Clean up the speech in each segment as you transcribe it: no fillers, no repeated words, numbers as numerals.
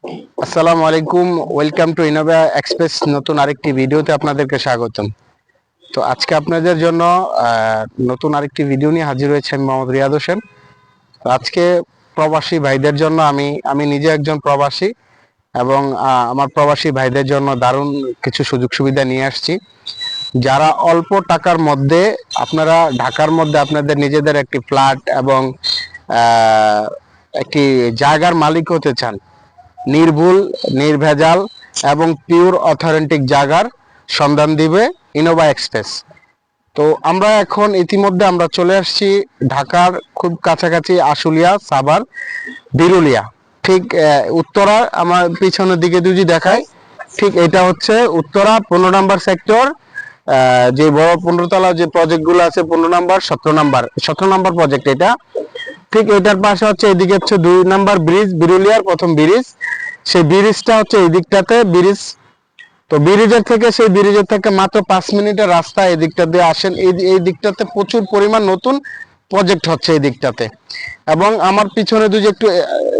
আসসালামু আলাইকুম, welcome to Innova express. নতুন আরেকটি ভিডিওতে আপনাদেরকে স্বাগতম। তো আজকে আপনাদের জন্য নতুন আরেকটি ভিডিও নিয়ে হাজির হয়েছে আমি মোহাম্মদ রিয়াদ হোসেন। তো আজকে প্রবাসী ভাইদের জন্য আমি নিজে একজন প্রবাসী এবং আমার প্রবাসী ভাইদের জন্য দারুণ কিছু সুযোগ সুবিধা নিয়ে আসছি। যারা অল্প টাকার মধ্যে আপনারা ঢাকার মধ্যে আপনাদের নিজেদের একটি ফ্ল্যাট এবং একটি জায়গার মালিক হতে চান, নির্ভুল, নির্ভেজাল এবং পিওর অথেন্টিক জায়গার সন্ধান দিবে ইনোভা এক্সপ্রেস। তো আমরা এখন ইতিমধ্যে আমরা চলে আসছি ঢাকার খুব কাছাকাছি আশুলিয়া, সাভার, বিরুলিয়া। ঠিক উত্তরা আমার পিছনের দিকে যদি দেখায়, ঠিক এটা হচ্ছে উত্তরা 15 নম্বর সেক্টর। যে বড় 15 তলা যে প্রজেক্টগুলো আছে, 15 নম্বর, 17 নম্বর প্রজেক্ট এটা। ঠিক এটার পাশে হচ্ছে এদিকে হচ্ছে 2 নম্বর ব্রিজ, বিরুলিয়ার প্রথম ব্রিজ। সেই ব্রিজটা হচ্ছে এই দিকটাতে ব্রিজ। তো ব্রিজের থেকে মাত্র 5 মিনিটের রাস্তা এই দিকটা দিয়ে আসেন। এই দিকটাতে প্রচুর পরিমাণ নতুন প্রজেক্ট হচ্ছে এই দিকটাতে। এবং আমার পিছনে যদি একটু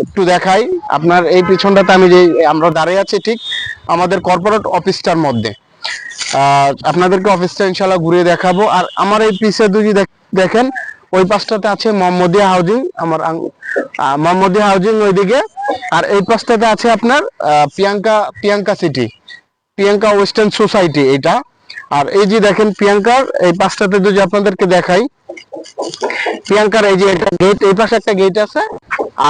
একটু দেখাই, আপনার এই পিছনটাতে আমি যে আমরা দাঁড়িয়ে আছি ঠিক আমাদের কর্পোরেট অফিসটার মধ্যে। আপনাদেরকে অফিসটা ইনশাল্লাহ ঘুরিয়ে দেখাবো। আর আমার এই পিছে যদি দেখেন, ওই পাশটাতে আছে মোহাম্মদিয়া হাউজিং, আমার মোহাম্মদিয়া হাউজিং ওইদিকে। আর এই পাশটাতে আছে আপনার Priyanka city, Priyanka western society এটা। আর এই যে দেখেন প্রিয়াঙ্কার এই পাশটাতে যদি আপনাদেরকে দেখাই, প্রিয়াঙ্কার এই যে একটা গেট, এই পাশে একটা গেট আছে।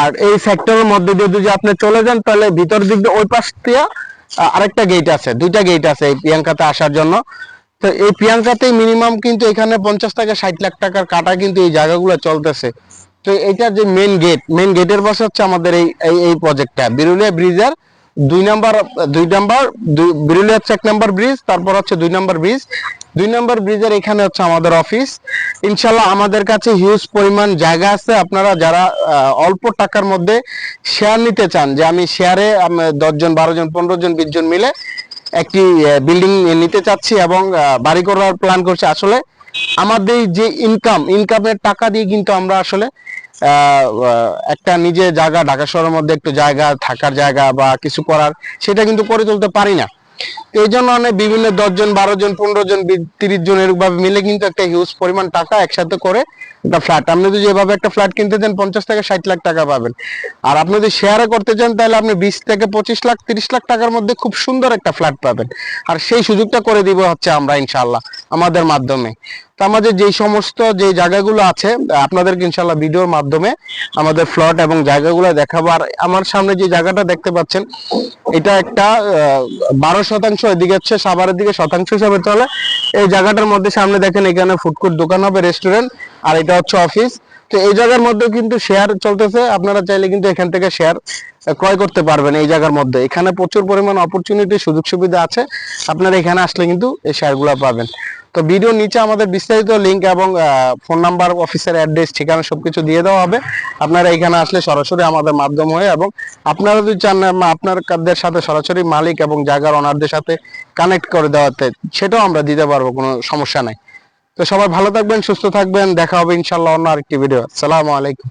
আর এই সেক্টরের মধ্যে দিয়ে যদি আপনি চলে যান, তাহলে ভিতর দিক দিয়ে ওই পাশ দিয়ে আরেকটা গেট আছে, 2টা গেট আছে এই প্রিয়াঙ্কাতে আসার জন্য। তো এই প্রিয়াঙ্কাতেই মিনিমাম কিন্তু এখানে 50 থেকে 60 লাখ টাকার কাটা কিন্তু এই জায়গাগুলো চলতেছে। তো এটা যে মেন গেটের পাশে হচ্ছে আমাদের এই প্রজেক্টটা, বিরুলিয়া ব্রিজের 2 নম্বর বিরুলিয়া হচ্ছে 1 নম্বর ব্রিজ, তারপর হচ্ছে 2 নম্বর ব্রিজ। 2 নম্বর ব্রিজের এখানে হচ্ছে আমাদের অফিস। ইনশাল্লাহ আমাদের কাছে হিউজ পরিমাণ জায়গা আছে। আপনারা যারা অল্প টাকার মধ্যে শেয়ার নিতে চান, যে আমি শেয়ারে 10 জন, 12 জন, 15 জন, 20 জন মিলে একটি বিল্ডিং নিতে চাচ্ছি এবং বাড়ি করার প্ল্যান করছি, আসলে আমাদের যে ইনকামের টাকা দিয়ে কিন্তু আমরা আসলে একটা নিজে জায়গা, ঢাকা শহরের মধ্যে একটু জায়গা, থাকার জায়গা বা কিছু করার, সেটা কিন্তু করে তুলতে পারি না। এই জন্য অনেক বিভিন্ন 10 জন, 12 জন, 15 জন, 30 জন এরকম ভাবে মিলে কিন্তু একটা হিউজ পরিমাণ টাকা একসাথে করে একটা ফ্ল্যাট, আপনি যদি এভাবে একটা ফ্ল্যাট কিনতে দেন 50 থেকে 60 লাখ টাকা পাবেন। আর আপনি যদি শেয়ারে করতে চান, তাহলে আপনি 20 থেকে 25 লাখ, 30 লাখ টাকার মধ্যে খুব সুন্দর একটা ফ্ল্যাট পাবেন। আর সেই সুযোগটা করে দিব হচ্ছে আমরা ইনশাআল্লাহ আমাদের মাধ্যমে। তো আমাদের যে সমস্ত যে জায়গাগুলো আছে, আপনাদেরকে ইনশাআল্লাহ ভিডিওর মাধ্যমে আমাদের ফ্লট এবং জায়গাগুলো দেখাবো। আর আমার সামনে যে জায়গাটা দেখতে পাচ্ছেন, এটা একটা 12%, এদিকে হচ্ছে সাভারের দিকে শতাংশ হিসাবে চলে। এই জায়গাটার মধ্যে সামনে দেখেন এখানে ফুডকোর্ট, দোকান হবে, রেস্টুরেন্ট, আর এটা হচ্ছে অফিস। তো এই জায়গার মধ্যে কিন্তু শেয়ার চলতেছে, আপনারা চাইলে কিন্তু এখান থেকে শেয়ার ক্রয় করতে পারবেন। এই জায়গার মধ্যে এখানে প্রচুর পরিমাণ অপরচুনিটি, সুযোগ সুবিধা আছে। আপনারা এখানে আসলে কিন্তু এই শেয়ারগুলো পাবেন। তো ভিডিওর নিচে আমাদের বিস্তারিত লিংক এবং ফোন নাম্বার, অফিসের অ্যাড্রেস, ঠিকানা সবকিছু দিয়ে দেওয়া হবে। আপনারা এখানে আসলে সরাসরি আমাদের মাধ্যম হয়ে, এবং আপনারা যদি চান আপনাদের সাথে সরাসরি মালিক এবং জায়গার ওনারদের সাথে কানেক্ট করে দেওয়াতে, সেটাও আমরা দিতে পারবো, কোনো সমস্যা নাই। তো সবাই ভালো থাকবেন, সুস্থ থাকবেন, দেখা হবে ইনশাল্লাহ অন্য আরেকটি ভিডিও। আসসালামু আলাইকুম।